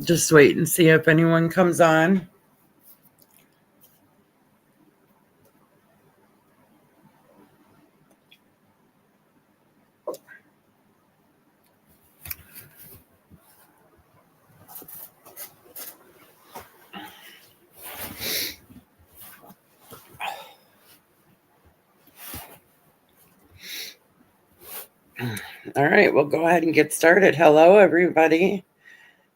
Just wait and see if anyone comes on. All right, we'll go ahead and get started. Hello, everybody.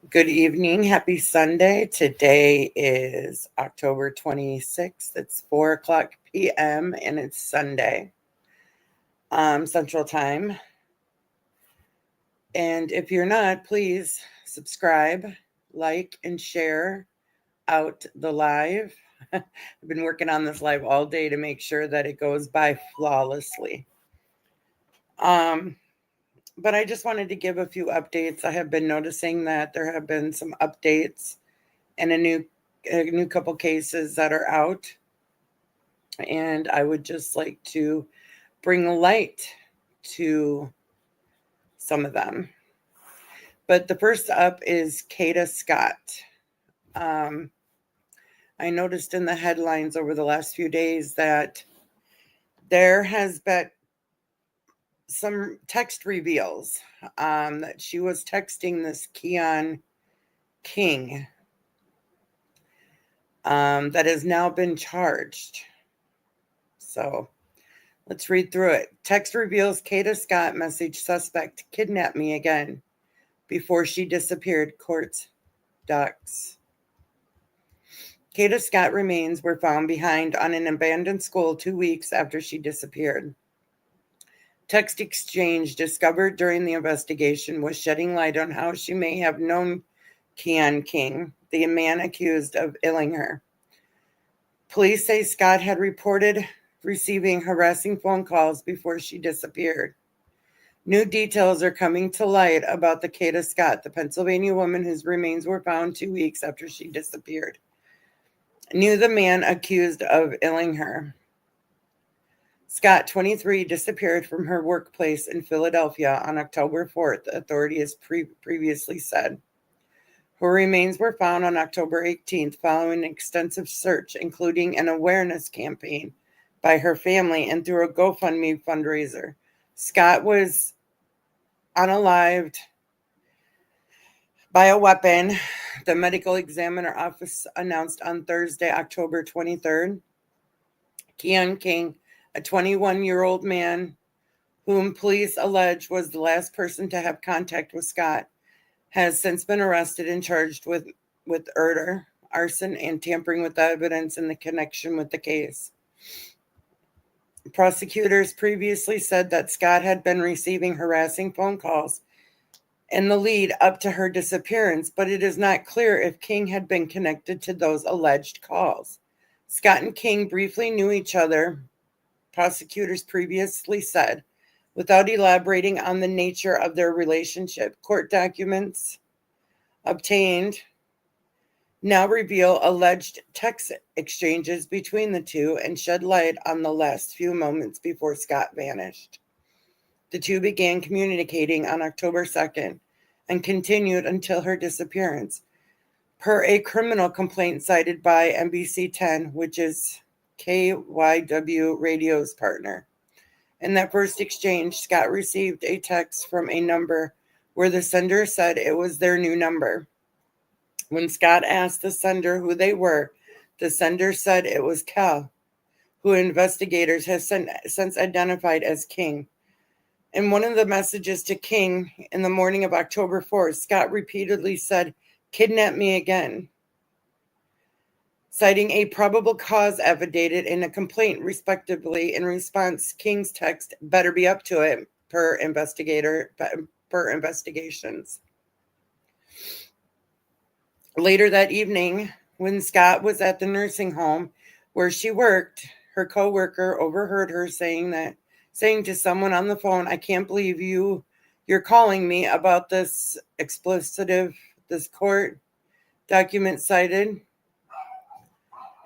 Good evening. Happy Sunday. Today is October 26th. It's 4 o'clock p.m. and it's Sunday, Central Time. And if you're not, please subscribe, like, and share out the live. I've been working on this live all day to make sure that it goes by flawlessly. But I just wanted to give a few updates. I have been noticing that there have been some updates and a new couple cases that are out. And I would just like to bring light to some of them. But the first up is Kada Scott. I noticed in the headlines over the last few days that there has been some text reveals that she was texting this Keon King that has now been charged. So let's read through it. Text reveals Kada Scott message suspect kidnapped me again before she disappeared. Court docs. Kada Scott remains were found behind on an abandoned school 2 weeks after she disappeared. Text exchange discovered during the investigation was shedding light on how she may have known Keon King, the man accused of killing her. Police say Scott had reported receiving harassing phone calls before she disappeared. New details are coming to light about the Kada Scott, the Pennsylvania woman whose remains were found 2 weeks after she disappeared, knew the man accused of killing her. Scott, 23, disappeared from her workplace in Philadelphia on October 4th, authorities previously said. Her remains were found on October 18th following an extensive search, including an awareness campaign by her family and through a GoFundMe fundraiser. Scott was unalived by a weapon, the medical examiner office announced on Thursday, October 23rd. Keon King, a 21-year-old man whom police allege was the last person to have contact with Scott, has since been arrested and charged with murder, arson, and tampering with evidence in the connection with the case. Prosecutors previously said that Scott had been receiving harassing phone calls in the lead up to her disappearance, but it is not clear if King had been connected to those alleged calls. Scott and King briefly knew each other, prosecutors previously said, without elaborating on the nature of their relationship. Court documents obtained now reveal alleged text exchanges between the two and shed light on the last few moments before Scott vanished. The two began communicating on October 2nd and continued until her disappearance, per a criminal complaint cited by NBC 10, which is KYW Radio's partner. In that first exchange, Scott received a text from a number where the sender said it was their new number. When Scott asked the sender who they were, the sender said it was Cal, who investigators have since identified as King. In one of the messages to King in the morning of October 4th, Scott repeatedly said, "Kidnap me again," citing a probable cause affidavit and a complaint, respectively. In response, King's text, "Better be up to it," per investigations. Later that evening, when Scott was at the nursing home where she worked, her coworker overheard her saying to someone on the phone, "I can't believe you're calling me about this expletive," this court document cited.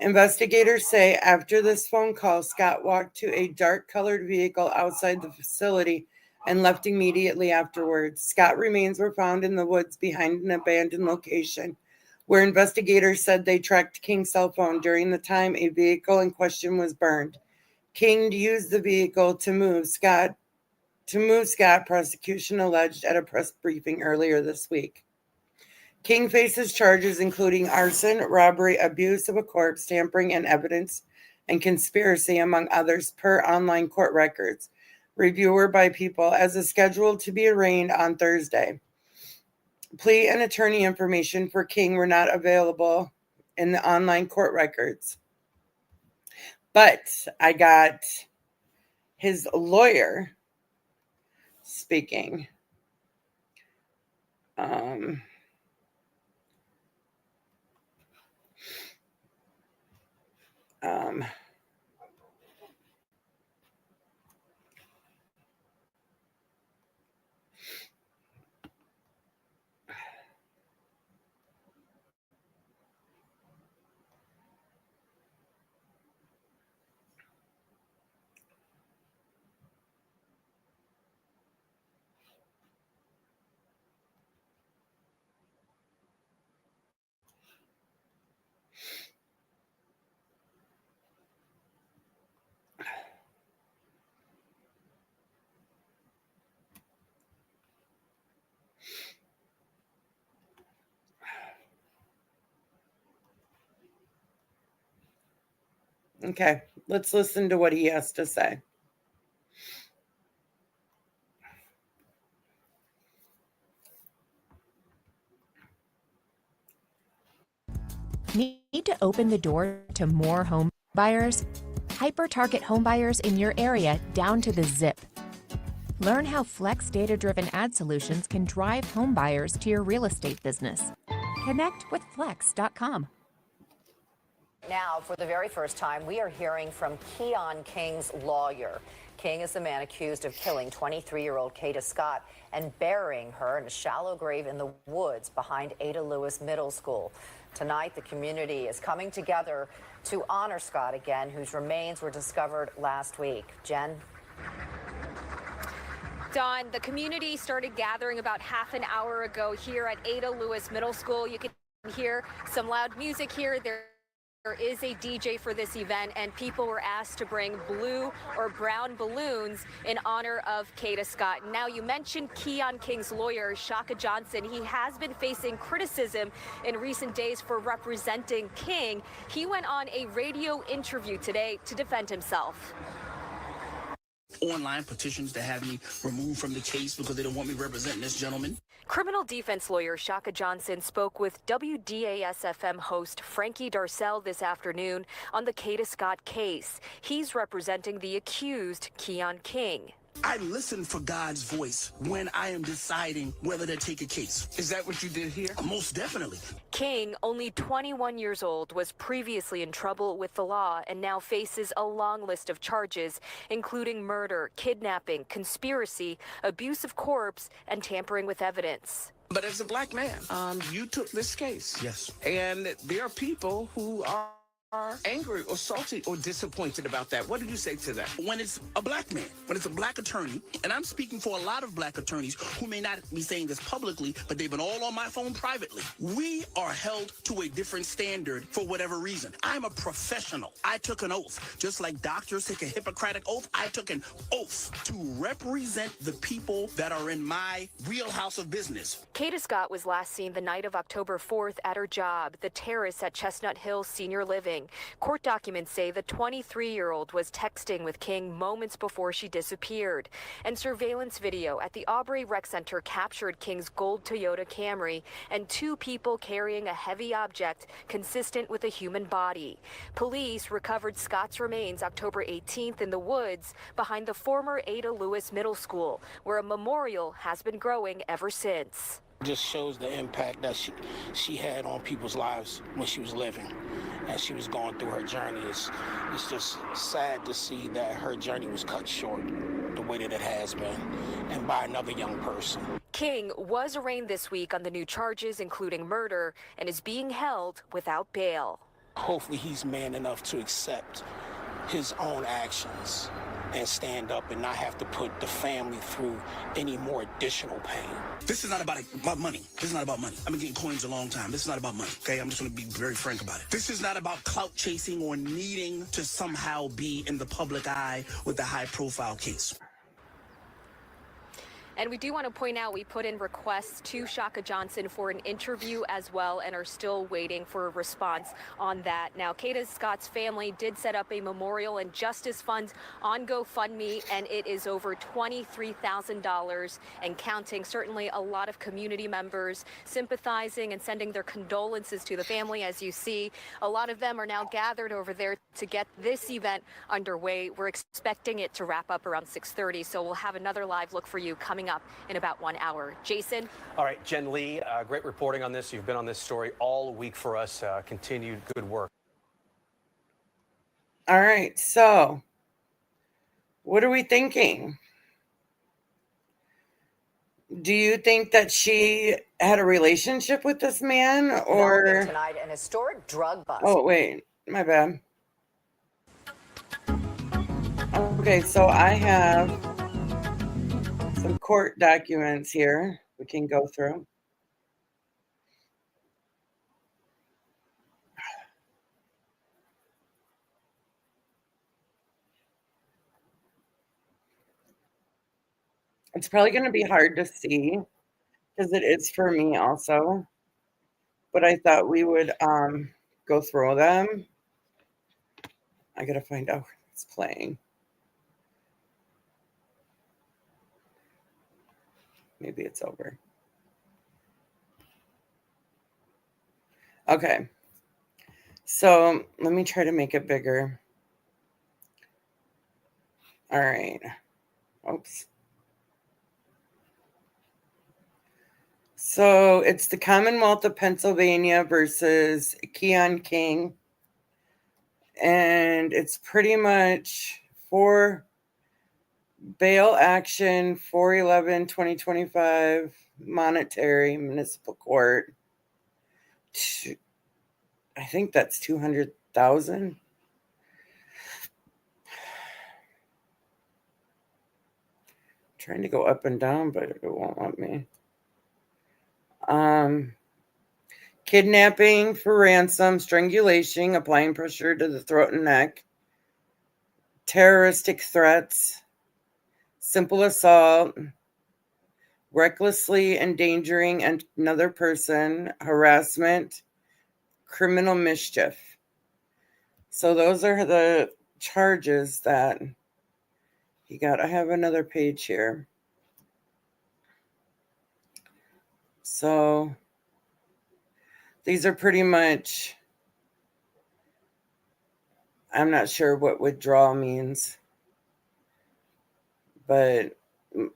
Investigators say after this phone call, Scott walked to a dark-colored vehicle outside the facility and left immediately afterwards. Scott remains were found in the woods behind an abandoned location, where investigators said they tracked King's cell phone during the time a vehicle in question was burned. King used the vehicle to move Scott, prosecution alleged at a press briefing earlier this week. King faces charges including arson, robbery, abuse of a corpse, tampering and evidence, and conspiracy, among others, per online court records. Reviewer by People, as is scheduled to be arraigned on Thursday. Plea and attorney information for King were not available in the online court records. But I got his lawyer speaking. Okay, let's listen to what he has to say. Need to open the door to more home buyers? Hyper-target home buyers in your area down to the zip. Learn how Flex data-driven ad solutions can drive home buyers to your real estate business. Connect with Flex.com. Now, for the very first time, we are hearing from Keon King's lawyer. King is the man accused of killing 23-year-old Kada Scott and burying her in a shallow grave in the woods behind Ada Lewis Middle School. Tonight, the community is coming together to honor Scott again, whose remains were discovered last week. Jen? Dawn, the community started gathering about half an hour ago here at Ada Lewis Middle School. You can hear some loud music here. There is a DJ for this event, and people were asked to bring blue or brown balloons in honor of Kada Scott. Now, you mentioned Keon King's lawyer, Shaka Johnson. He has been facing criticism in recent days for representing King. He went on a radio interview today to defend himself. Online petitions to have me removed from the case because they don't want me representing this gentleman. Criminal defense lawyer Shaka Johnson spoke with WDAS-FM host Frankie Darcell this afternoon on the Kada Scott case. He's representing the accused Keon King. I listen for God's voice when I am deciding whether to take a case. Is that what you did here? Most definitely. King, only 21 years old, was previously in trouble with the law and now faces a long list of charges, including murder, kidnapping, conspiracy, abuse of corpse, and tampering with evidence. But as a black man, you took this case. Yes. And there are people who are angry or salty or disappointed about that. What do you say to that? When it's a black man, when it's a black attorney, and I'm speaking for a lot of black attorneys who may not be saying this publicly, but they've been all on my phone privately. We are held to a different standard for whatever reason. I'm a professional. I took an oath. Just like doctors take a Hippocratic oath, I took an oath to represent the people that are in my wheelhouse of business. Kada Scott was last seen the night of October 4th at her job, the terrace at Chestnut Hill Senior Living. Court documents say the 23-year-old was texting with King moments before she disappeared. And surveillance video at the Aubrey Rec Center captured King's gold Toyota Camry and two people carrying a heavy object consistent with a human body. Police recovered Scott's remains October 18th in the woods behind the former Ada Lewis Middle School, where a memorial has been growing ever since. Just shows the impact that she had on people's lives when she was living, as she was going through her journey. It's just sad to see that her journey was cut short the way that it has been, and by another young person. King was arraigned this week on the new charges, including murder, and is being held without bail. Hopefully he's man enough to accept his own actions and stand up and not have to put the family through any more additional pain. This is not about money. This is not about money. I've been getting coins a long time. This is not about money, okay? I'm just going to be very frank about it. This is not about clout chasing or needing to somehow be in the public eye with a high-profile case. And we do want to point out we put in requests to Shaka Johnson for an interview as well and are still waiting for a response on that. Now, Kada Scott's family did set up a memorial and justice fund on GoFundMe, and it is over $23,000 and counting. Certainly a lot of community members sympathizing and sending their condolences to the family. As you see, a lot of them are now gathered over there to get this event underway. We're expecting it to wrap up around 6:30, so we'll have another live look for you coming up in about 1 hour. Jason? All right, Jen Lee, great reporting on this. You've been on this story all week for us. Continued good work. All right, so what are we thinking? Do you think that she had a relationship with this man, or tonight, an historic drug bust? Oh, wait, my bad. Okay, so I have some court documents here we can go through. It's probably going to be hard to see because it is for me also, but I thought we would go through them. I gotta find out where it's playing. Maybe it's over. Okay. So let me try to make it bigger. All right. Oops. So it's the Commonwealth of Pennsylvania versus Keon King. And it's pretty much for bail action 4/11/2025 monetary municipal court. I think that's 200,000. Trying to go up and down, but it won't let me. Kidnapping for ransom, strangulation, applying pressure to the throat and neck, terroristic threats, simple assault, recklessly endangering another person, harassment, criminal mischief. So those are the charges that he got. I have another page here. So these are pretty much, I'm not sure what withdrawal means, but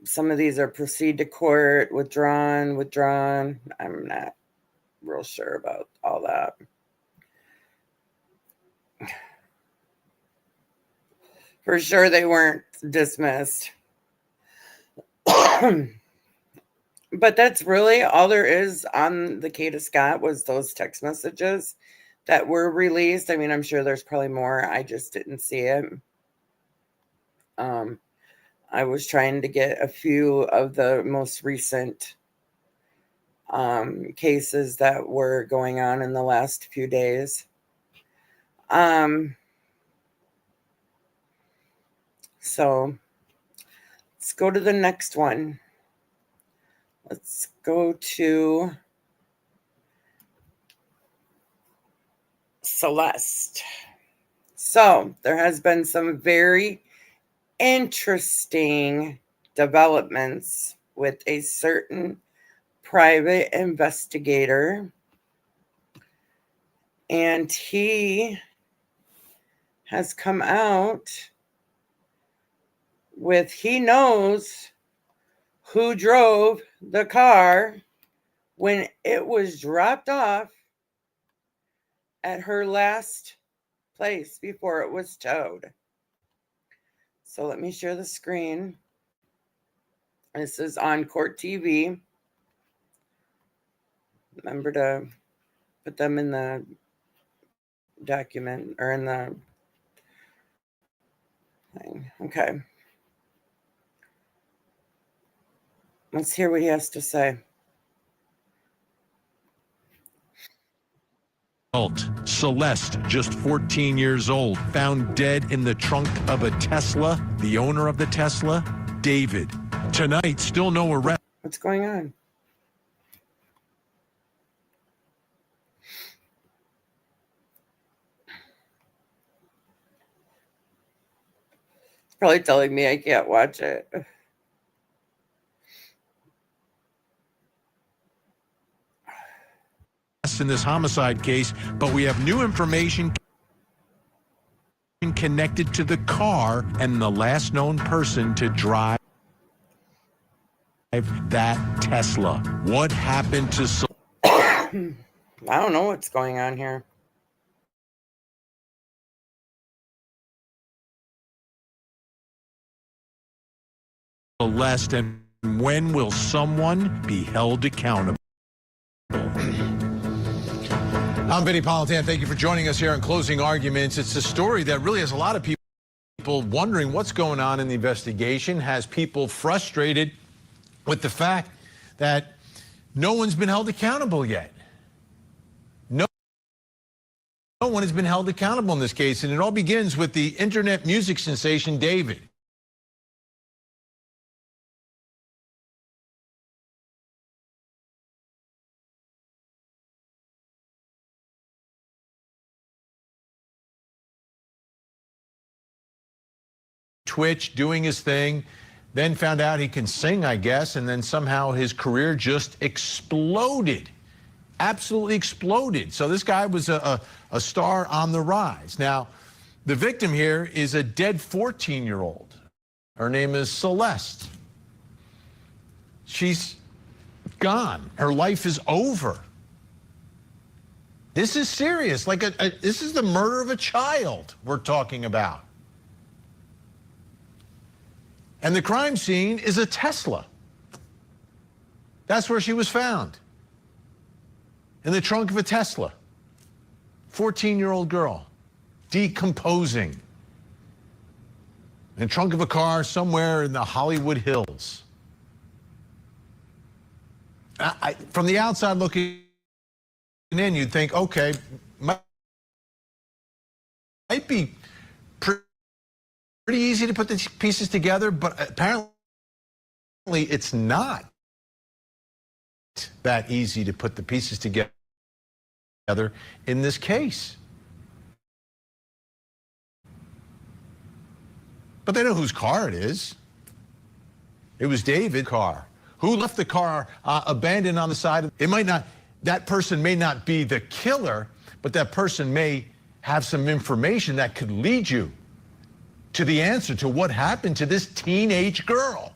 some of these are proceed to court, withdrawn. I'm not real sure about all that. For sure they weren't dismissed. But that's really all there is on the Kada Scott was those text messages that were released. I mean, I'm sure there's probably more. I just didn't see it. I was trying to get a few of the most recent cases that were going on in the last few days. So let's go to the next one. Let's go to Celeste. So there has been some very interesting developments with a certain private investigator. And he has come out with he knows who drove the car when it was dropped off at her last place before it was towed. So let me share the screen. This is on Court TV. Remember to put them in the document or in the Okay. Let's hear what he has to say. Celeste, just 14 years old, found dead in the trunk of a Tesla. The owner of the Tesla, David. Tonight, still no arrest. What's going on? It's probably telling me I can't watch it. In this homicide case, but we have new information connected to the car and the last known person to drive that Tesla. What happened to I don't know what's going on here. Celeste, and when will someone be held accountable? I'm Vinny Politan. Thank you for joining us here on Closing Arguments. It's a story that really has a lot of people wondering what's going on in the investigation, has people frustrated with the fact that no one's been held accountable yet. No one has been held accountable in this case, and it all begins with the internet music sensation David. Twitch, doing his thing, then found out he can sing, I guess, and then somehow his career just exploded, absolutely exploded. So this guy was a star on the rise. Now, the victim here is a dead 14-year-old. Her name is Celeste. She's gone. Her life is over. This is serious. Like this is the murder of a child we're talking about. And the crime scene is a Tesla. That's where she was found. In the trunk of a Tesla. 14-year-old girl, decomposing. In the trunk of a car somewhere in the Hollywood Hills. From the outside looking in, you'd think, okay, might be pretty easy to put the pieces together, but apparently it's not that easy to put the pieces together in this case. But they know whose car it is. It was David's car. Who left the car abandoned on the side? It might not, that person may not be the killer, but that person may have some information that could lead you to the answer to what happened to this teenage girl.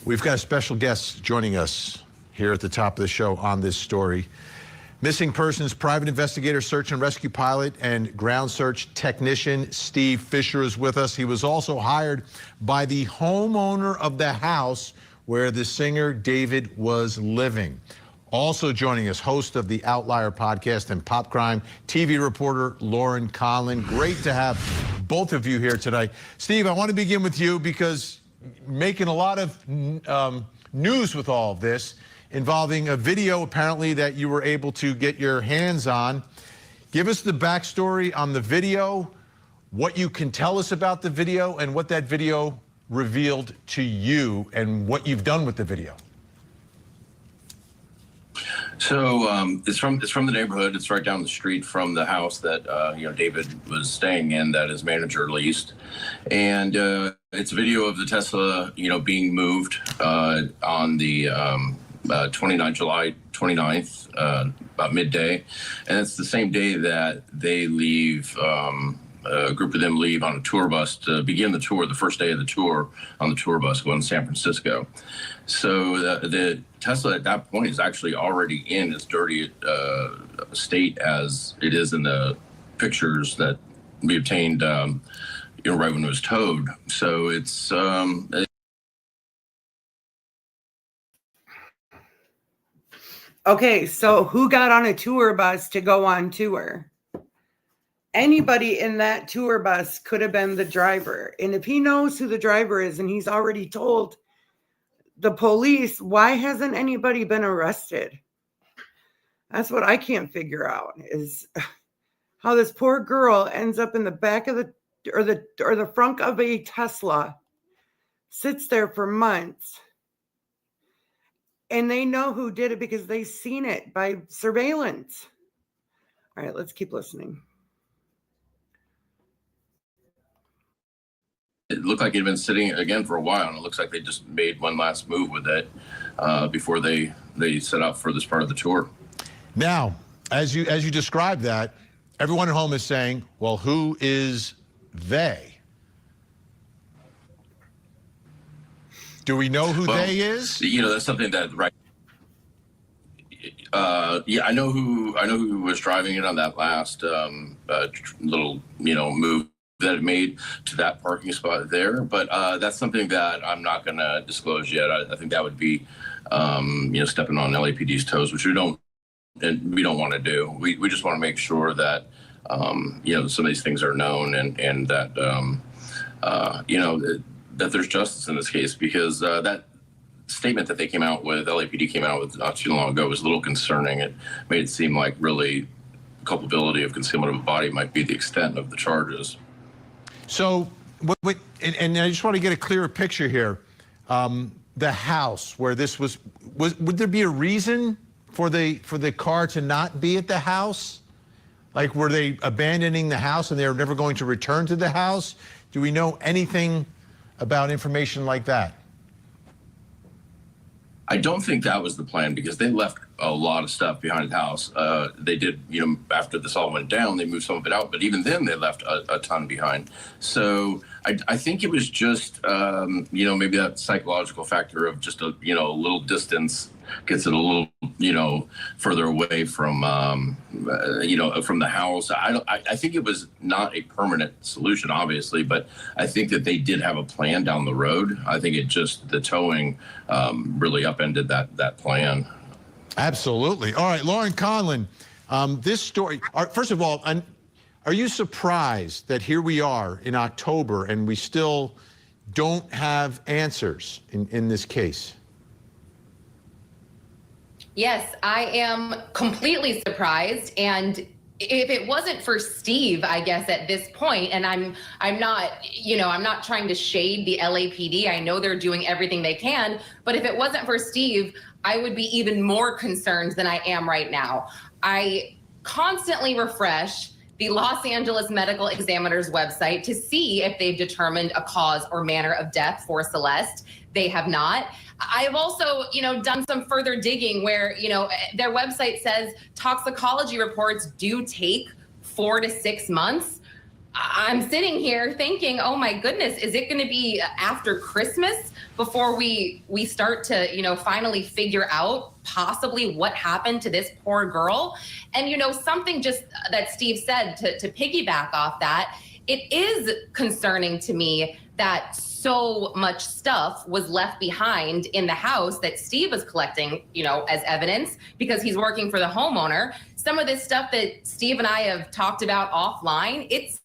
We've got a special guest joining us here at the top of the show on this story. Missing persons private investigator, search and rescue pilot, and ground search technician Steve Fisher is with us. He was also hired by the homeowner of the house where the singer David was living. Also joining us, host of the Outlier podcast and pop crime TV reporter Lauren Conlin. Great to have both of you here tonight. Steve, I want to begin with you because making a lot of news with all of this, involving a video apparently that you were able to get your hands on. Give us the backstory on the video, what you can tell us about the video, and what that video revealed to you, and what you've done with the video. So it's from the neighborhood. It's right down the street from the house that David was staying in, that his manager leased, and it's a video of the Tesla being moved on the July 29th, about midday. And it's the same day that they leave, a group of them leave on a tour bus to begin the tour, the first day of the tour on the tour bus going to San Francisco. So the Tesla at that point is actually already in as dirty state as it is in the pictures that we obtained, right when it was towed. So it's Okay, so who got on a tour bus to go on tour? Anybody in that tour bus could have been the driver. And if he knows who the driver is and he's already told the police, why hasn't anybody been arrested? That's what I can't figure out, is how this poor girl ends up in the back of the front of a Tesla, sits there for months, and they know who did it because they've seen it by surveillance. All right, let's keep listening. it looked like it had been sitting again for a while, and it looks like they just made one last move with it before they set out for this part of the tour. Now, as you describe that, everyone at home is saying, well, who is they? Do we know who they is? That's something that, right. Yeah, I know who was driving it on that last little, move that it made to that parking spot there. But that's something that I'm not going to disclose yet. I think that would be, stepping on LAPD's toes, which we don't want to do. We just want to make sure that, some of these things are known and that, that there's justice in this case, because that statement that they came out with, LAPD came out with not too long ago, was a little concerning. It made it seem like really culpability of concealment of a body might be the extent of the charges. So, and I just want to get a clearer picture here. The house where this was would there be a reason for the car to not be at the house? Like, were they abandoning the house and they were never going to return to the house? Do we know anything about information like that? I don't think that was the plan, because they left a lot of stuff behind the house. They did, after this all went down, they moved some of it out, but even then they left a ton behind. So I think it was just, maybe that psychological factor of just a little distance gets it a little, further away from, from the house. I think it was not a permanent solution, obviously, but I think that they did have a plan down the road. I think the towing really upended that plan. Absolutely. All right, Lauren Conlon, this story, first of all, are you surprised that here we are in October and we still don't have answers in this case? Yes, I am completely surprised. And if it wasn't for Steve, I guess at this point, and I'm not trying to shade the LAPD. I know they're doing everything they can, but if it wasn't for Steve, I would be even more concerned than I am right now. I constantly refresh the Los Angeles Medical Examiner's website to see if they've determined a cause or manner of death for Celeste. They have not. I've also, done some further digging where, their website says toxicology reports do take 4 to 6 months. I'm sitting here thinking, oh my goodness, is it going to be after Christmas before we start to, finally figure out possibly what happened to this poor girl? And, something just that Steve said to piggyback off that, it is concerning to me that so much stuff was left behind in the house that Steve was collecting, as evidence, because he's working for the homeowner. Some of this stuff that Steve and I have talked about offline, it's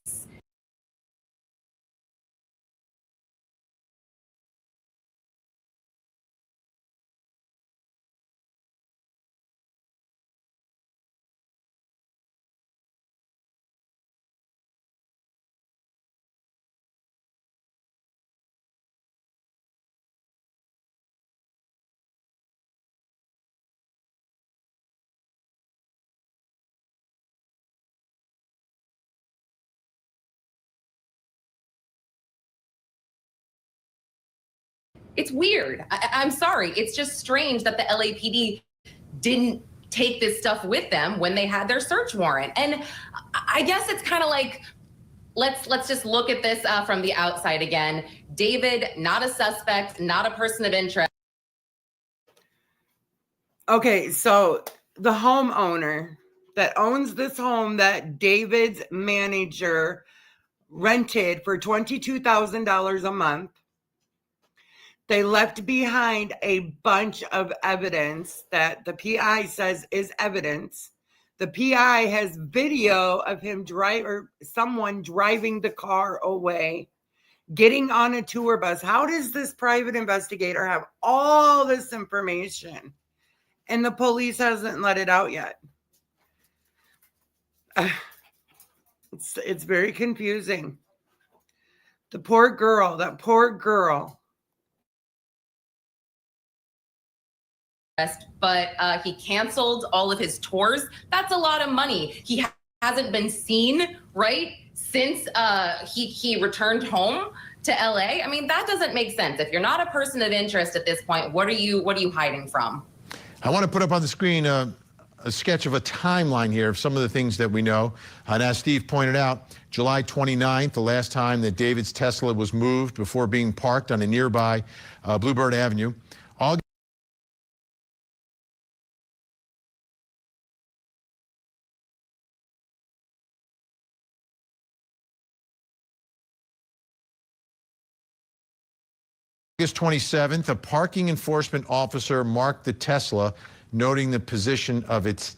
It's weird. I'm sorry. It's just strange that the LAPD didn't take this stuff with them when they had their search warrant. And I guess it's kind of like, let's just look at this from the outside again. David, not a suspect, not a person of interest. Okay, so the homeowner that owns this home that David's manager rented for $22,000 a month, they left behind a bunch of evidence that the PI says is evidence. The PI has video of him someone driving the car away, getting on a tour bus. How does this private investigator have all this information and the police hasn't let it out yet? It's very confusing. That poor girl. But he canceled all of his tours. That's a lot of money. He hasn't been seen, right, since he returned home to LA. I mean, that doesn't make sense. If you're not a person of interest at this point, what are you hiding from? I want to put up on the screen a sketch of a timeline here of some of the things that we know. And as Steve pointed out, July 29th, the last time that David's Tesla was moved before being parked on a nearby Bluebird Avenue. August 27th, a parking enforcement officer marked the Tesla, noting the position of its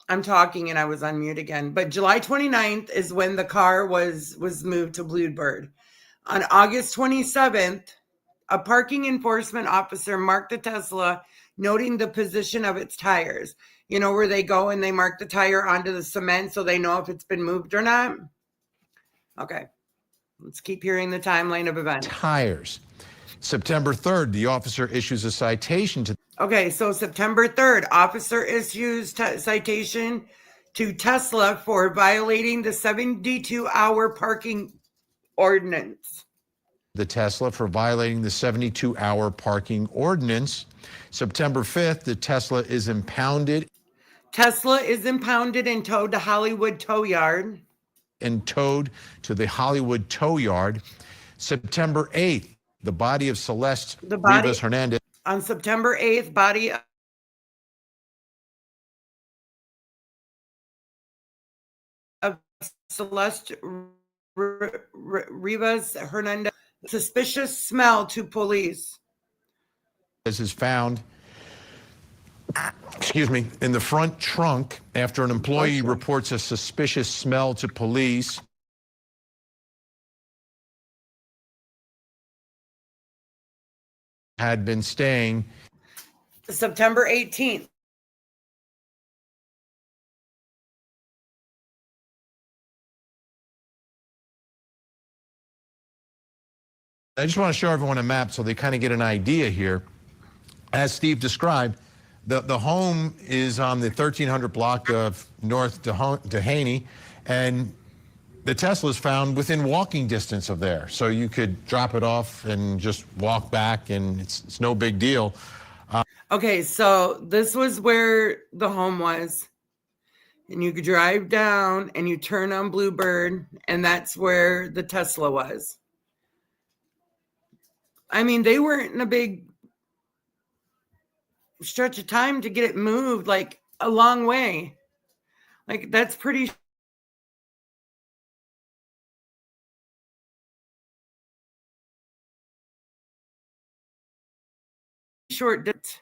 I'm talking and I was on mute again. But July 29th is when the car was moved to Bluebird. On August 27th, a parking enforcement officer marked the Tesla, noting the position of its tires. You know, where they go and they mark the tire onto the cement so they know if it's been moved or not? Okay. Let's keep hearing the timeline of events. tires. September 3rd, the officer issues a citation to. Okay, so September 3rd, officer issues citation to Tesla for violating the 72-hour parking ordinance. The Tesla for violating the 72-hour parking ordinance. September 5th, the Tesla is impounded. Tesla is impounded and towed to Hollywood Tow Yard. And towed to the Hollywood Tow Yard. September 8th, the body of Celeste Rivas Hernandez. On September 8th, body of Celeste Rivas Hernandez. Suspicious smell to police. This is found, in the front trunk after an employee reports a suspicious smell to police. Had been staying. September 18th. I just want to show everyone a map so they kind of get an idea here. As Steve described, the home is on the 1300 block of North Dehaney, and the Tesla is found within walking distance of there. So you could drop it off and just walk back, and it's no big deal. Okay, so this was where the home was. And you could drive down and you turn on Bluebird, and that's where the Tesla was. I mean, they weren't in a big stretch of time to get it moved, like a long way. Like, that's pretty short distance.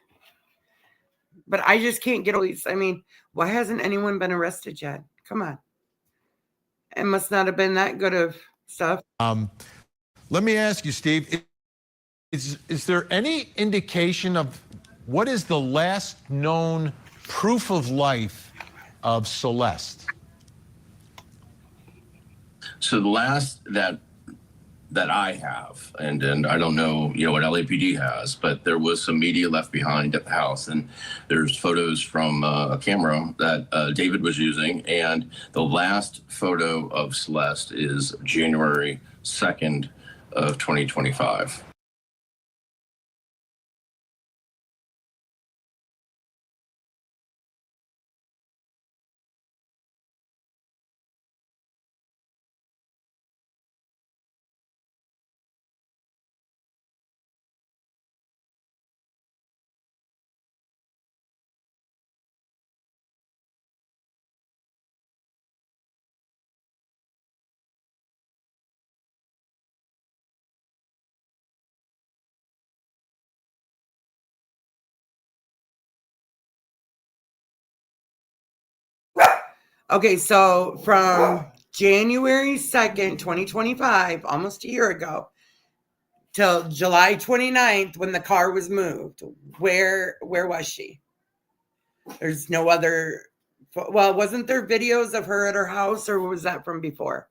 But I just can't get police. I mean, why hasn't anyone been arrested yet? Come on. It must not have been that good of stuff. Let me ask you, Steve, is there any indication of what is the last known proof of life of Celeste? So the last that that I have, and I don't know, what LAPD has, but there was some media left behind at the house, and there's photos from a camera that David was using, and the last photo of Celeste is January 2nd of 2025. Okay, so from January 2nd, 2025, almost a year ago, till July 29th when the car was moved, where was she? There's no other, well, wasn't there videos of her at her house, or was that from before?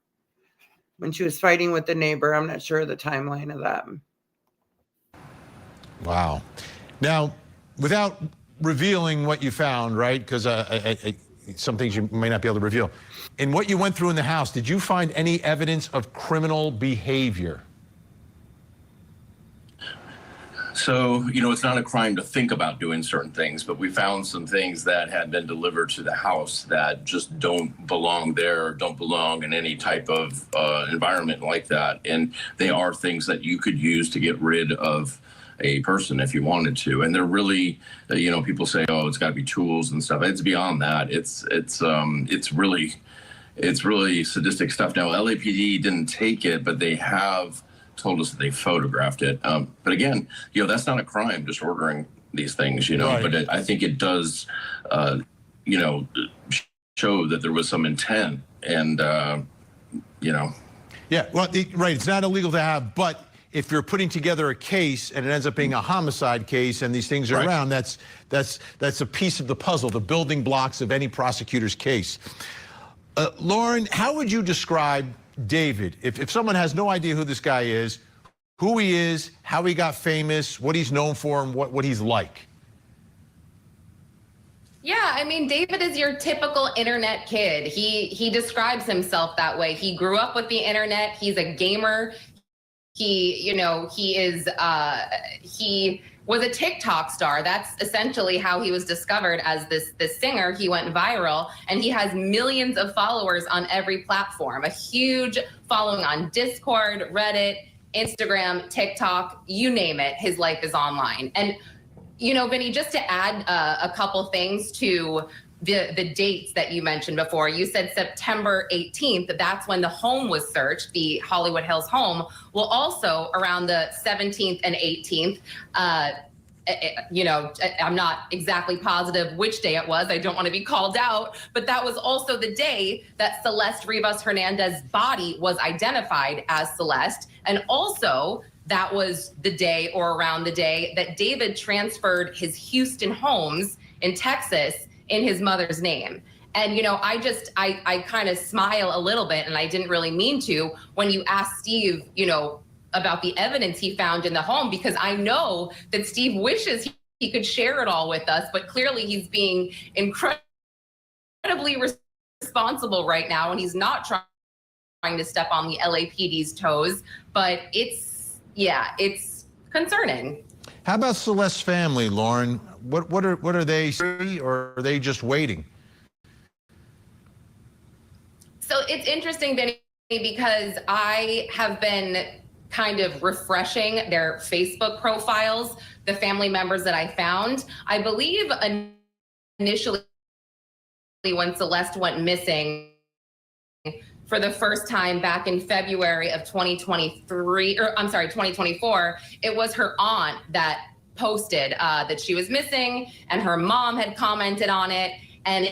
When she was fighting with the neighbor? I'm not sure of the timeline of that. Wow. Now, without revealing what you found, right? Because some things you may not be able to reveal. In what you went through in the house, did you find any evidence of criminal behavior? So, it's not a crime to think about doing certain things, but we found some things that had been delivered to the house that just don't belong there, or don't belong in any type of environment like that. And they are things that you could use to get rid of a person if you wanted to. And they're really, people say, oh, it's got to be tools and stuff. It's beyond that. It's really sadistic stuff. Now, LAPD didn't take it, but they have told us that they photographed it. But again, that's not a crime, just ordering these things, Right. But I think it does, show that there was some intent, and, Yeah, well, right, it's not illegal to have, but if you're putting together a case and it ends up being a homicide case and these things are Right. around, that's a piece of the puzzle, the building blocks of any prosecutor's case. Lauren, how would you describe David? If someone has no idea who this guy is, who he is, how he got famous, what he's known for, and what he's like. Yeah, I mean, David is your typical internet kid. He describes himself that way. He grew up with the internet. He's a gamer. He was a TikTok star. That's essentially how he was discovered as this singer. He went viral, and he has millions of followers on every platform, a huge following on Discord, Reddit, Instagram, TikTok, you name it. His life is online. And, Vinny, just to add a couple things to the dates that you mentioned before, you said September 18th, that's when the home was searched, the Hollywood Hills home. Well, also around the 17th and 18th, I'm not exactly positive which day it was. I don't want to be called out, but that was also the day that Celeste Rivas Hernandez's body was identified as Celeste. And also that was the day, or around the day, that David transferred his Houston homes in Texas in his mother's name. And, I kind of smile a little bit, and I didn't really mean to, when you asked Steve, about the evidence he found in the home, because I know that Steve wishes he could share it all with us, but clearly he's being incredibly responsible right now, and he's not trying to step on the LAPD's toes, but it's concerning. How about Celeste's family, Lauren? What are they, or are they just waiting? So it's interesting, Benny, because I have been kind of refreshing their Facebook profiles, the family members that I found. I believe initially when Celeste went missing for the first time back in February of 2024, it was her aunt that posted that she was missing, and her mom had commented on it. And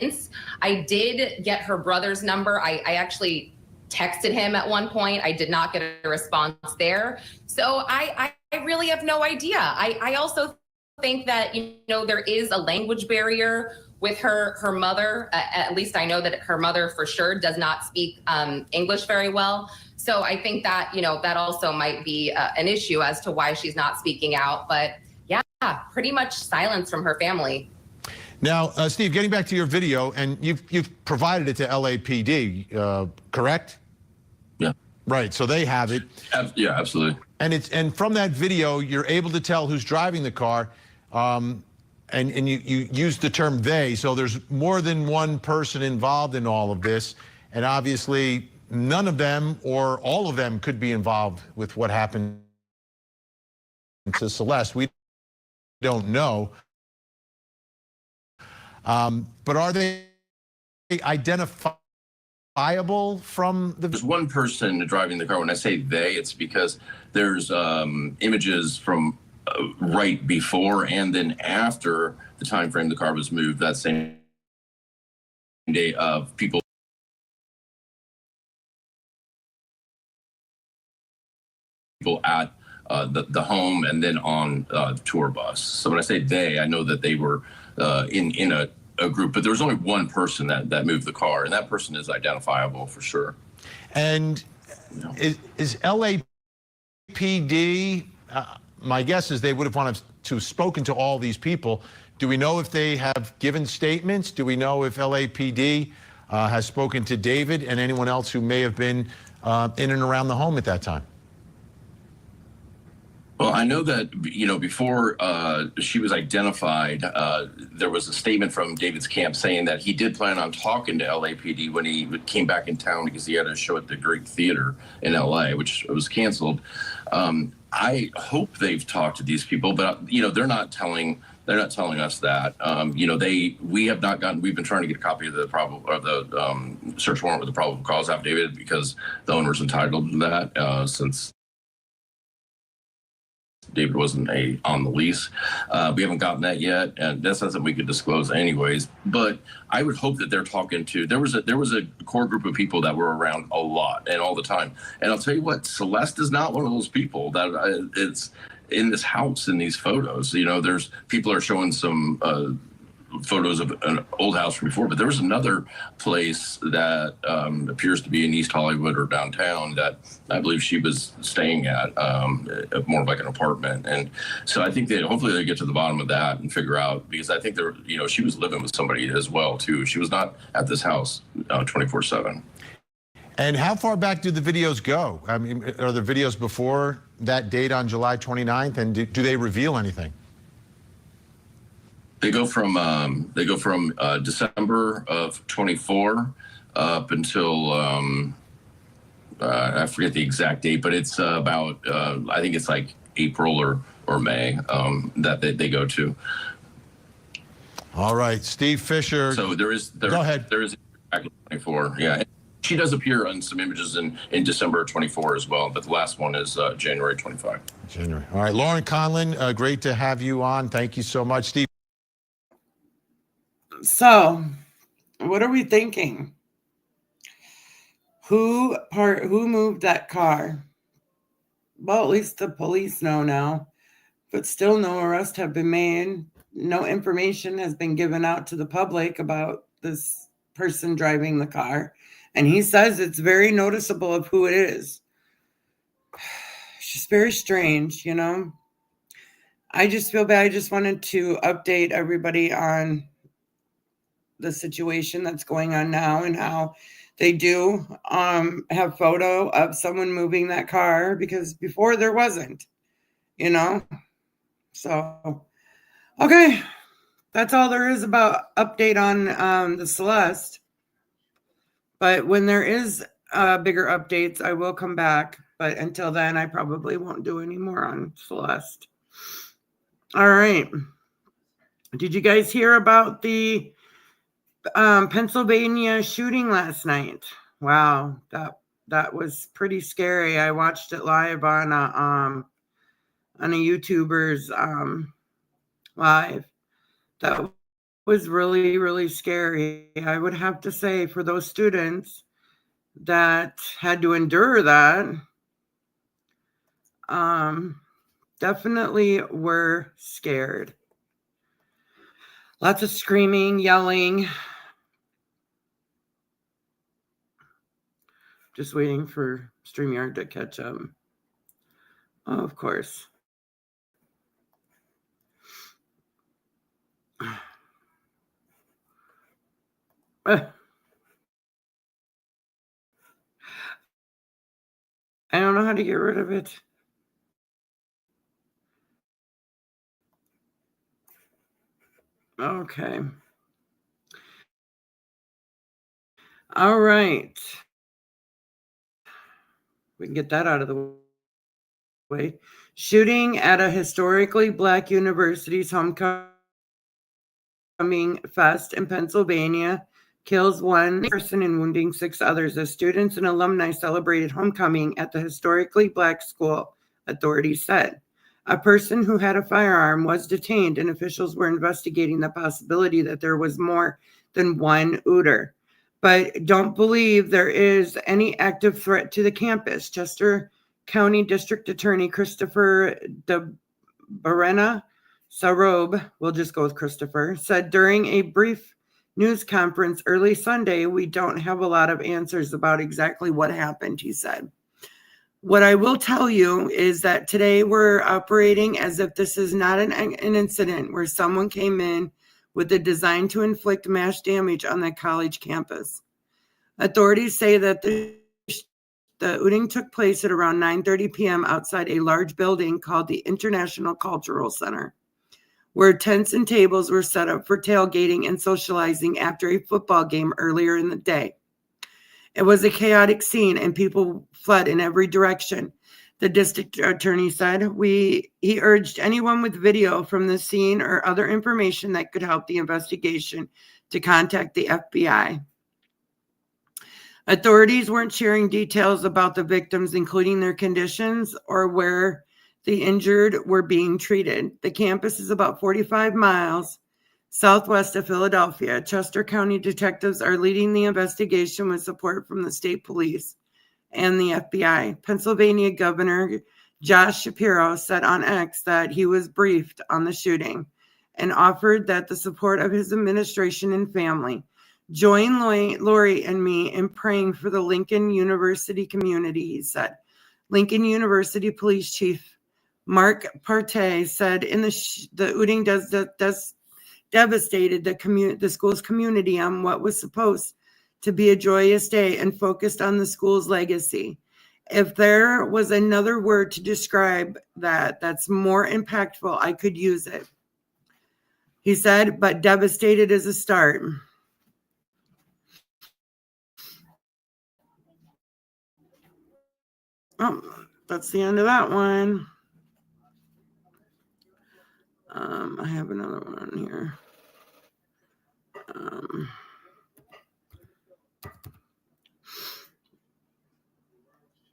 I did get her brother's number. I actually texted him at one point. I did not get a response there. So I really have no idea. I also think that, there is a language barrier with her mother. At least I know that her mother for sure does not speak English very well. So I think that, that also might be an issue as to why she's not speaking out. But yeah, pretty much silence from her family. Now, Steve, getting back to your video, and you've provided it to LAPD, correct? Yeah. Right. So they have it. Yeah, absolutely. And from that video, you're able to tell who's driving the car. And you use the term they, so there's more than one person involved in all of this. And obviously, none of them or all of them could be involved with what happened to Celeste. We don't know. But are they identifiable from the... There's one person driving the car. When I say they, it's because there's images from right before and then after the time frame the car was moved that same day of people at the home and then on the tour bus. So when I say they, I know that they were in a group, but there was only one person that moved the car, and that person is identifiable for sure. And is LAPD, my guess is they would have wanted to have spoken to all these people. Do we know if they have given statements? Do we know if LAPD has spoken to David and anyone else who may have been in and around the home at that time? Well, I know that, before she was identified, there was a statement from David's camp saying that he did plan on talking to LAPD when he came back in town because he had a show at the Greek Theater in LA, which was canceled. I hope they've talked to these people, but, they're not telling us that. We have not gotten. We've been trying to get a copy of the search warrant with the probable cause affidavit because the owner's entitled to that since David wasn't on the lease. We haven't gotten that yet, and that's not something we could disclose anyways. But I would hope that they're talking to. There was a core group of people that were around a lot and all the time. And I'll tell you what, Celeste is not one of those people that it's in this house in these photos. There's people are showing some photos of an old house from before, but there was another place that appears to be in East Hollywood or downtown that I believe she was staying at, more like an apartment. And so I think that hopefully they get to the bottom of that and figure out, because I think she was living with somebody as well too. She was not at this house 24/7. And how far back do the videos go? I mean, are there videos before that date on July 29th, and do they reveal anything? They go from December of 24 up until I forget the exact date, but it's about I think it's like April or May that they go to. All right, Steve Fisher. So go ahead. There is back in 24. Yeah, she does appear on some images in December 24 as well, but the last one is January 25. January. All right, Lauren Conlon, great to have you on. Thank you so much, Steve. So, what are we thinking? Who moved that car? Well, at least the police know now, but still no arrests have been made. No information has been given out to the public about this person driving the car. And he says it's very noticeable of who it is. It's just very strange, I just feel bad. I just wanted to update everybody on the situation that's going on now and how they do have photo of someone moving that car, because before there wasn't, So, okay, that's all there is about update on the Celeste. But when there is bigger updates, I will come back. But until then, I probably won't do any more on Celeste. All right. Did you guys hear about the Pennsylvania shooting last night? Wow, that was pretty scary. I watched it live on a YouTuber's live. That was really, really scary. I would have to say, for those students that had to endure that, definitely were scared. Lots of screaming, yelling. Just waiting for StreamYard to catch up. Oh, of course. I don't know how to get rid of it. Okay. All right. We can get that out of the way. Shooting at a historically black university's homecoming fest in Pennsylvania kills one person and wounding 6 others as students and alumni celebrated homecoming at the historically black school, authorities said. A person who had a firearm was detained, and officials were investigating the possibility that there was more than one shooter, but don't believe there is any active threat to the campus. Chester County District Attorney Christopher de Barena Sarob, we'll just go with Christopher, said during a brief news conference early Sunday, "We don't have a lot of answers about exactly what happened," he said. What I will tell you is that today we're operating as if this is not an incident where someone came in with a design to inflict mass damage on the college campus. Authorities say that the shooting took place at around 9:30 p.m. outside a large building called the International Cultural Center, where tents and tables were set up for tailgating and socializing after a football game earlier in the day. It was a chaotic scene and people fled in every direction, the district attorney said. He urged anyone with video from the scene or other information that could help the investigation to contact the FBI. Authorities weren't sharing details about the victims, including their conditions or where the injured were being treated. The campus is about 45 miles southwest of Philadelphia. Chester County detectives are leading the investigation with support from the state police and the FBI. Pennsylvania Governor Josh Shapiro said on X that he was briefed on the shooting and offered that the support of his administration and family. Join Lori and me in praying for the Lincoln University community, he said. Lincoln University Police Chief Mark Partey said in the shooting does devastated the school's community on what was supposed to be a joyous day and focused on the school's legacy. If there was another word to describe that's more impactful, I could use it. He said, but devastated is a start. Oh, that's the end of that one. I have another one here.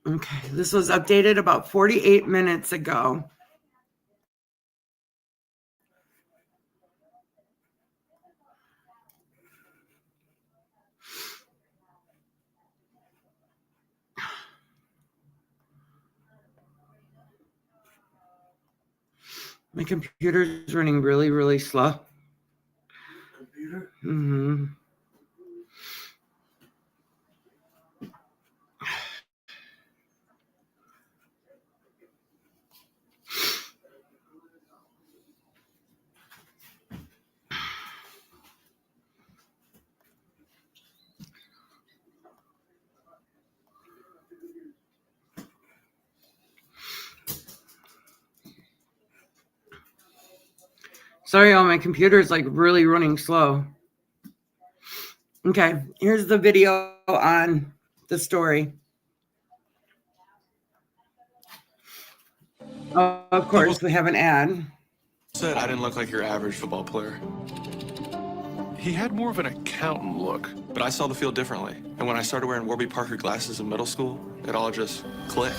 Okay, this was updated about 48 minutes ago. My computer's running really, really slow. Computer? Mm-hmm. Sorry, all my computer's like really running slow. Okay, here's the video on the story. Oh, of course, we have an ad. Said I didn't look like your average football player. He had more of an accountant look, but I saw the field differently. And when I started wearing Warby Parker glasses in middle school, it all just clicked.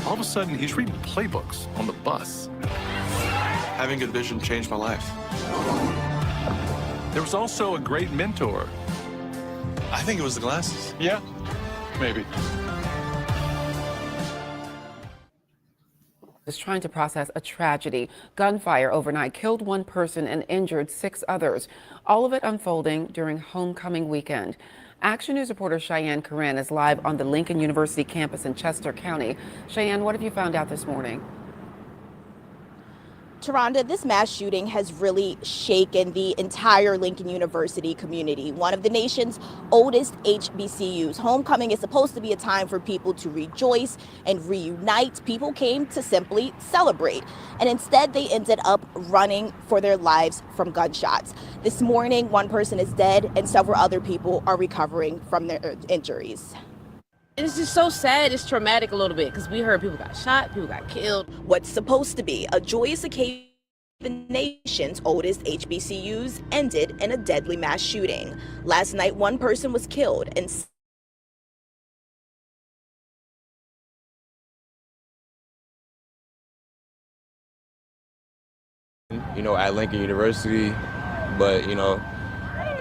All of a sudden, he's reading playbooks on the bus. Having good vision changed my life. There was also a great mentor. I think it was the glasses. Yeah, maybe. Is trying to process a tragedy. Gunfire overnight killed one person and injured 6 others. All of it unfolding during homecoming weekend. Action News reporter Cheyenne Corinne is live on the Lincoln University campus in Chester County. Cheyenne, what have you found out this morning? Taronda, this mass shooting has really shaken the entire Lincoln University community, one of the nation's oldest HBCUs. Homecoming is supposed to be a time for people to rejoice and reunite. People came to simply celebrate, and instead they ended up running for their lives from gunshots. This morning, one person is dead and several other people are recovering from their injuries. It's just so sad. It's traumatic a little bit because we heard people got shot, people got killed. What's supposed to be a joyous occasion, the nation's oldest HBCUs, ended in a deadly mass shooting. Last night, one person was killed and at Lincoln University, but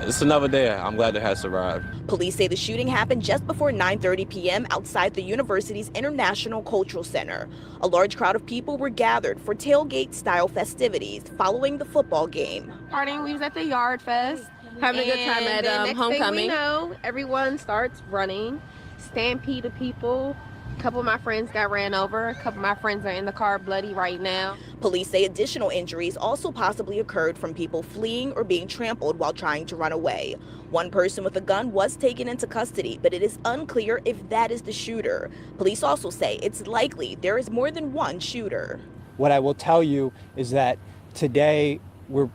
it's another day. I'm glad to have survived. Police say the shooting happened just before 9:30 p.m. outside the university's International Cultural Center. A large crowd of people were gathered for tailgate-style festivities following the football game. Partying, we was at the Yard Fest, having a good time at homecoming. Thing we know, everyone starts running, stampede of people. A couple of my friends got ran over. A couple of my friends are in the car bloody right now. Police say additional injuries also possibly occurred from people fleeing or being trampled while trying to run away. One person with a gun was taken into custody, but it is unclear if that is the shooter. Police also say it's likely there is more than one shooter. What I will tell you is that today we're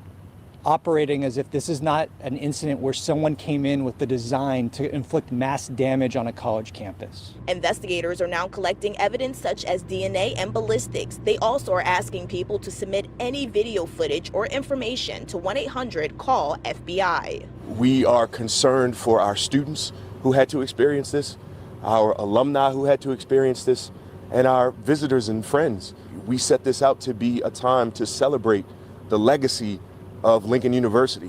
operating as if this is not an incident where someone came in with the design to inflict mass damage on a college campus. Investigators are now collecting evidence such as DNA and ballistics. They also are asking people to submit any video footage or information to 1-800-CALL-FBI. We are concerned for our students who had to experience this, our alumni who had to experience this, and our visitors and friends. We set this out to be a time to celebrate the legacy of Lincoln University.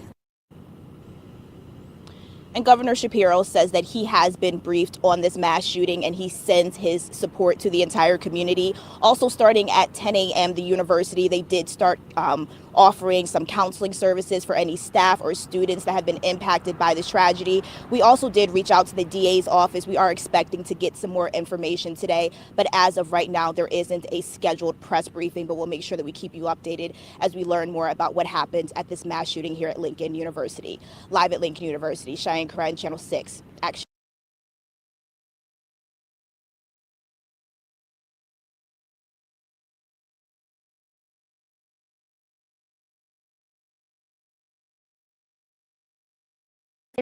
And Governor Shapiro says that he has been briefed on this mass shooting and he sends his support to the entire community. Also, starting at 10 a.m., the university, they did start offering some counseling services for any staff or students that have been impacted by this tragedy. We also did reach out to the DA's office. We are expecting to get some more information today, but as of right now, there isn't a scheduled press briefing, but we'll make sure that we keep you updated as we learn more about what happened at this mass shooting here at Lincoln University. Live at Lincoln University, Cheyenne Corinne, Channel 6, Action.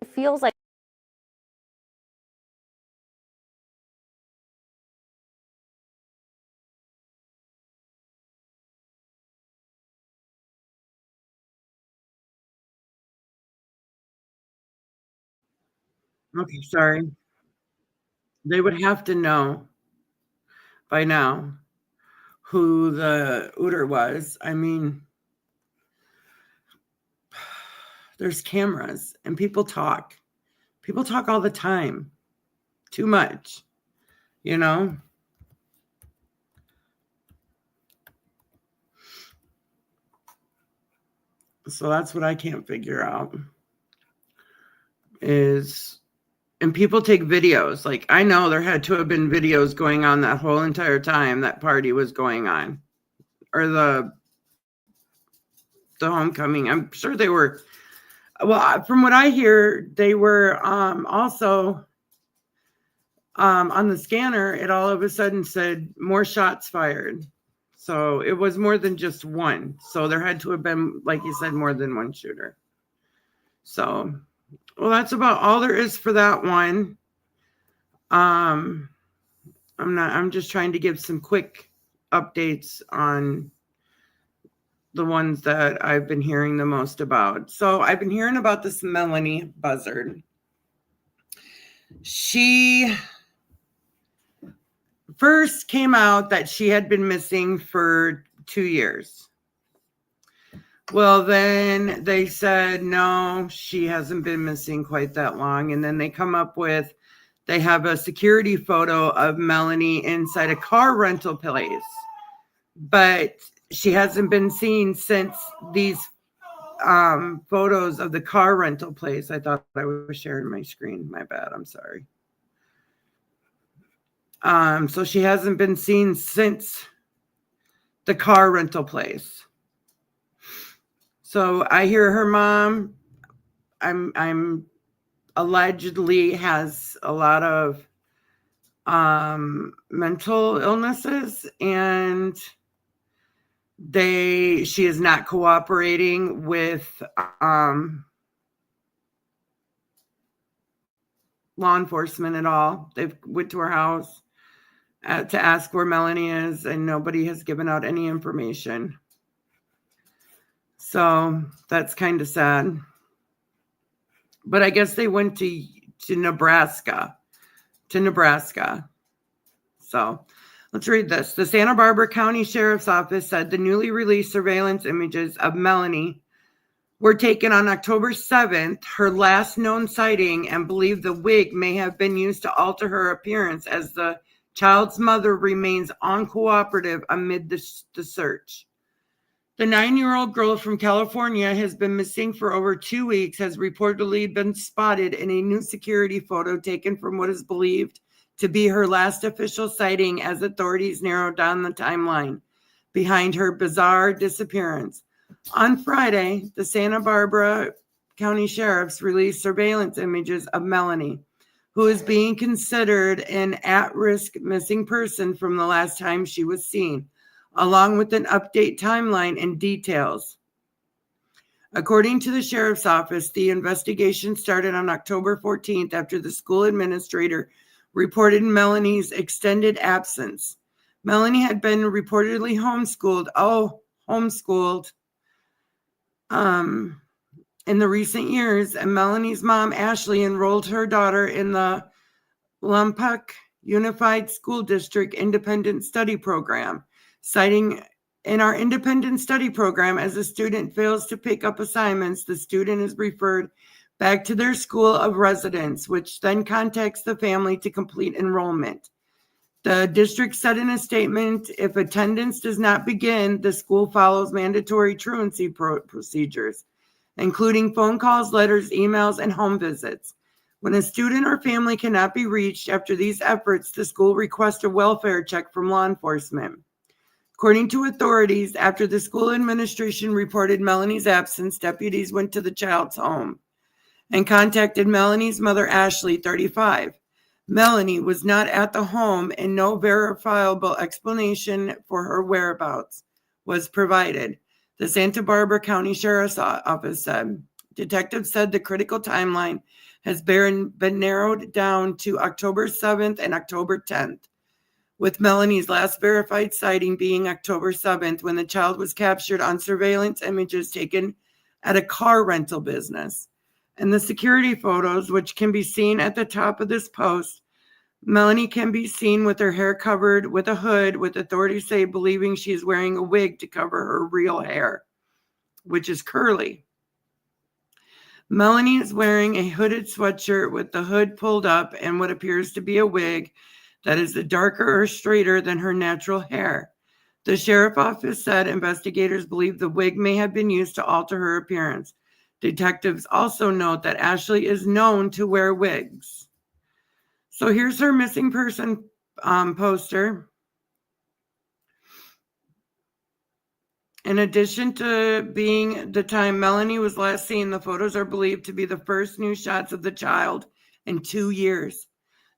It feels like Okay, sorry. They would have to know by now who the Uter was. I mean, there's cameras and people talk. People talk all the time. Too much, you know? So that's what I can't figure out is, and people take videos. Like, I know there had to have been videos going on that whole entire time that party was going on, or the homecoming. I'm sure they were, well, from what I hear, they were also on the scanner. It all of a sudden said more shots fired. So it was more than just one. So there had to have been, like you said, more than one shooter. So, well, that's about all there is for that one. I'm just trying to give some quick updates on the ones that I've been hearing the most about. So I've been hearing about this Melanie Buzzard. She first came out that she had been missing for 2 years. Well, then they said, no, she hasn't been missing quite that long. And then they come up with, they have a security photo of Melanie inside a car rental place. But she hasn't been seen since these photos of the car rental place. I thought I was sharing my screen. My bad. I'm sorry. So she hasn't been seen since the car rental place. So I hear her mom, I'm allegedly has a lot of mental illnesses, and she is not cooperating with law enforcement at all. They've went to her house to ask where Melanie is, and nobody has given out any information. So that's kind of sad. But I guess they went to Nebraska. So let's read this. The Santa Barbara County Sheriff's Office said the newly released surveillance images of Melanie were taken on October 7th, her last known sighting, and believe the wig may have been used to alter her appearance, as the child's mother remains uncooperative amid the search. The 9-year-old girl from California has been missing for over 2 weeks, has reportedly been spotted in a new security photo taken from what is believed to be her last official sighting, as authorities narrowed down the timeline behind her bizarre disappearance. On Friday, the Santa Barbara County Sheriff's released surveillance images of Melanie, who is being considered an at-risk missing person from the last time she was seen, along with an update timeline and details. According to the Sheriff's Office, the investigation started on October 14th after the school administrator reported Melanie's extended absence. Melanie had been reportedly homeschooled in the recent years, and Melanie's mom, Ashley, enrolled her daughter in the Lompoc Unified School District Independent Study Program, citing in our independent study program, as a student fails to pick up assignments, the student is referred back to their school of residence, which then contacts the family to complete enrollment. The district said in a statement, if attendance does not begin, the school follows mandatory truancy procedures, including phone calls, letters, emails, and home visits. When a student or family cannot be reached after these efforts, the school requests a welfare check from law enforcement. According to authorities, after the school administration reported Melanie's absence, deputies went to the child's home and contacted Melanie's mother, Ashley, 35. Melanie was not at the home, and no verifiable explanation for her whereabouts was provided, the Santa Barbara County Sheriff's Office said. Detectives said the critical timeline has been narrowed down to October 7th and October 10th, with Melanie's last verified sighting being October 7th, when the child was captured on surveillance images taken at a car rental business. In the security photos, which can be seen at the top of this post, Melanie can be seen with her hair covered with a hood, with authorities say believing she is wearing a wig to cover her real hair, which is curly. Melanie is wearing a hooded sweatshirt with the hood pulled up and what appears to be a wig that is darker or straighter than her natural hair. The sheriff's office said investigators believe the wig may have been used to alter her appearance. Detectives also note that Ashley is known to wear wigs. So here's her missing person poster. In addition to being the time Melanie was last seen, the photos are believed to be the first new shots of the child in 2 years.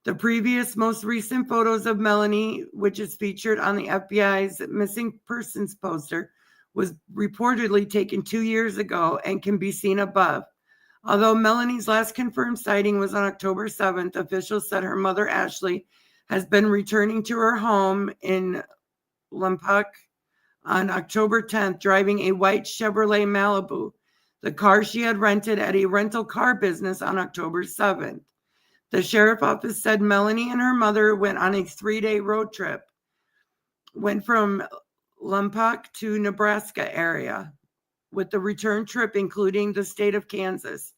The previous most recent photos of Melanie, which is featured on the FBI's missing persons poster, was reportedly taken 2 years ago and can be seen above. Although Melanie's last confirmed sighting was on October 7th, officials said her mother, Ashley, has been returning to her home in Lompoc on October 10th, driving a white Chevrolet Malibu, the car she had rented at a rental car business on October 7th. The sheriff's office said Melanie and her mother went on a 3-day road trip, went from Lompoc to Nebraska area, with the return trip including the state of Kansas.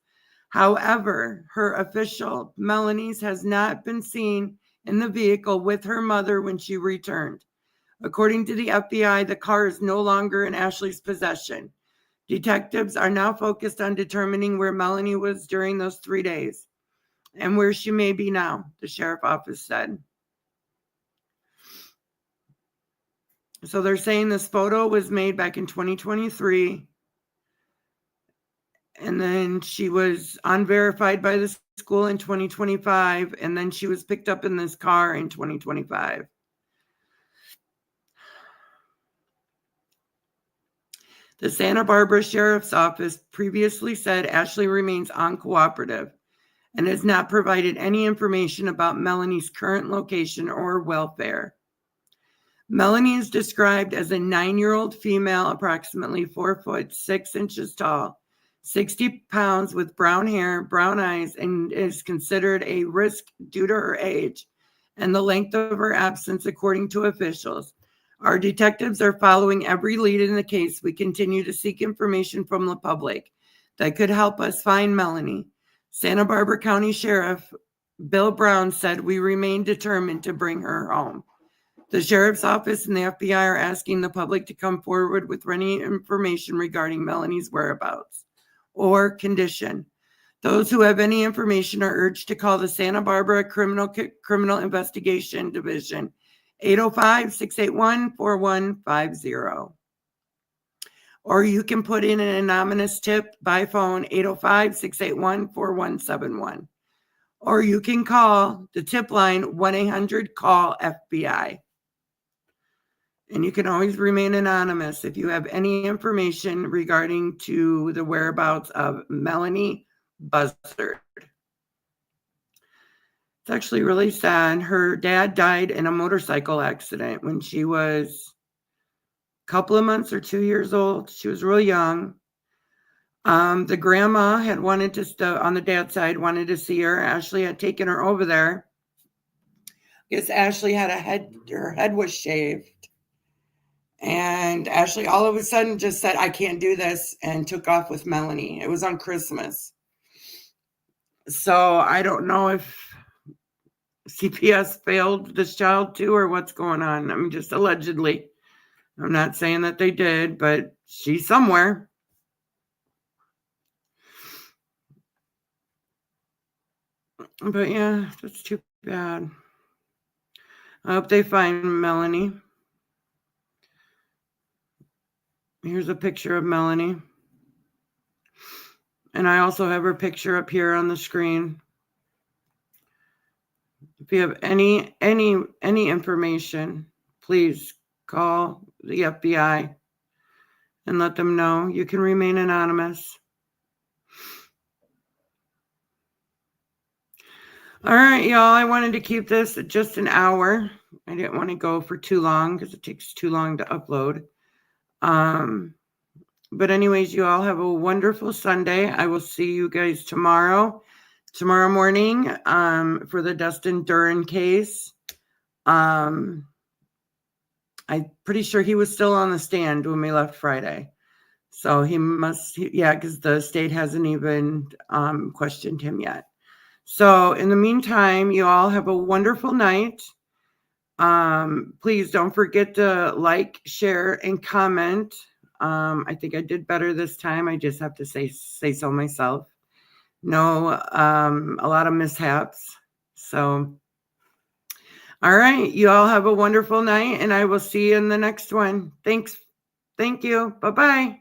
However, her official, Melanie's, has not been seen in the vehicle with her mother when she returned. According to the FBI, the car is no longer in Ashley's possession. Detectives are now focused on determining where Melanie was during those 3 days and where she may be now, the sheriff's office said. So they're saying this photo was made back in 2023, and then she was unverified by the school in 2025, and then she was picked up in this car in 2025. The Santa Barbara Sheriff's Office previously said Ashley remains uncooperative and has not provided any information about Melanie's current location or welfare. Melanie is described as a 9-year-old female, approximately 4 foot 6 inches tall, 60 pounds, with brown hair, brown eyes, and is considered a risk due to her age and the length of her absence, according to officials. Our detectives are following every lead in the case. We continue to seek information from the public that could help us find Melanie. Santa Barbara County Sheriff Bill Brown said we remain determined to bring her home. The Sheriff's Office and the FBI are asking the public to come forward with any information regarding Melanie's whereabouts or condition. Those who have any information are urged to call the Santa Barbara Criminal Investigation Division, 805-681-4150. Or you can put in an anonymous tip by phone, 805-681-4171. Or you can call the tip line, 1-800-CALL-FBI. And you can always remain anonymous if you have any information regarding to the whereabouts of Melanie Buzzard. It's actually really sad. Her dad died in a motorcycle accident when she was a couple of months or 2 years old. She was real young. The grandma had wanted to, on the dad's side, wanted to see her. Ashley had taken her over there. I guess Ashley had her head was shaved. And Ashley all of a sudden just said, I can't do this, and took off with Melanie. It was on Christmas. So I don't know if CPS failed this child too, or what's going on. I mean, just allegedly. I'm not saying that they did, but she's somewhere. But yeah, that's too bad. I hope they find Melanie. Here's a picture of Melanie. And I also have her picture up here on the screen. If you have any information, please call the FBI and let them know. You can remain anonymous. All right, y'all. I wanted to keep this at just an hour. I didn't want to go for too long because it takes too long to upload. But anyways, you all have a wonderful Sunday. I will see you guys tomorrow morning, for the Dustin Duran case. I'm pretty sure he was still on the stand when we left Friday. So he must, yeah, because the state hasn't even questioned him yet. So in the meantime, you all have a wonderful night. Please don't forget to like, share, and comment. I think I did better this time. I just have to say so myself. No, a lot of mishaps. So, all right. You all have a wonderful night, and I will see you in the next one. Thanks. Thank you. Bye-bye.